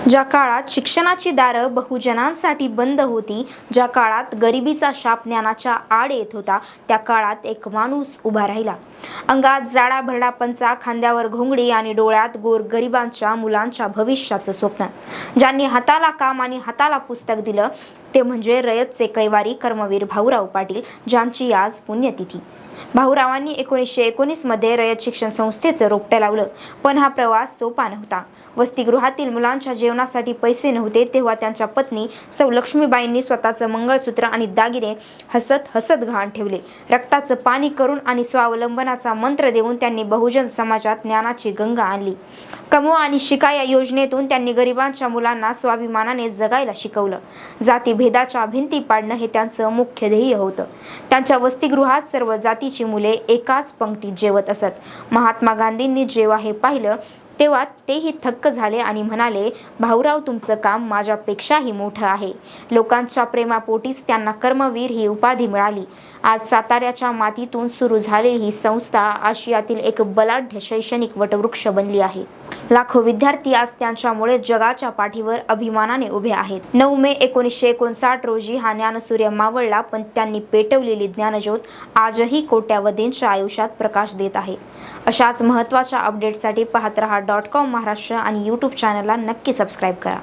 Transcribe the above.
ज्या काळात शिक्षणाची दारं बहुजनांसाठी बंद होती, ज्या काळात गरिबीचा शाप ज्ञानाच्या आड येत होता, त्या काळात एक माणूस उभा राहिला. अंगात जाडा भरडा पंचा, खांद्यावर घोंगडी आणि डोळ्यात गोरगरिबांच्या मुलांच्या भविष्याचं स्वप्न. ज्यांनी हाताला काम आणि हाताला पुस्तक दिलं, ते म्हणजे रयतचे कैवारी कर्मवीर भाऊराव पाटील, ज्यांची आज पुण्यतिथी. भाऊरावांनी 1919 मध्ये रयत शिक्षण संस्थेचं रोपटं लावलं. पण हा प्रवास सोपा नव्हता. वसतिगृहातील मुलांच्या जेवणासाठी पैसे नव्हते, तेव्हा त्यांच्या पत्नी सौ लक्ष्मीबाईंनी स्वतःचं मंगळसूत्र आणि दागिने हसत हसत गहाण ठेवले. रक्ताचं पाणी करून आणि स्वावलंबनाचा मंत्र देऊन त्यांनी बहुजन समाजात ज्ञानाची गंगा आणली. कमवा आणि शिका या योजनेतून त्यांनी गरिबांच्या मुलांना स्वाभिमानाने जगायला शिकवलं. जातीभेदाच्या भिंती पाडणं हे त्यांचं मुख्य ध्येय होतं. त्यांच्या वसतिगृहात सर्व जातीची मुले एकाच पंक्तीत जेवत असत. महात्मा गांधींनी जेव्हा हे पाहिलं, तेव्हा तेही थक्क झाले आणि म्हणाले, भाऊराव, तुमचं काम माझ्यापेक्षाही मोठं आहे. लोकांच्या प्रेमापोटीच त्यांना कर्मवीर ही उपाधी मिळाली. आज साताऱ्याच्या मातीतून सुरू झालेली ही संस्था आशियातील एक बलाढ्य शैक्षणिक वटवृक्ष बनली आहे. लाखो विद्यार्थी आज त्यांच्यामुळे जगाच्या पाठीवर अभिमानाने उभे आहेत. 9 मे 1959 रोजी हा ज्ञानसूर्य मावळला, पण त्यांनी पेटवलेली ज्ञानज्योत आजही कोट्यावधींच्या आयुष्यात प्रकाश देत आहे. अशाच महत्त्वाच्या अपडेट्ससाठी पाहत रहा .com महाराष्ट्र आणि YouTube चॅनलला नक्की सबस्क्राईब करा.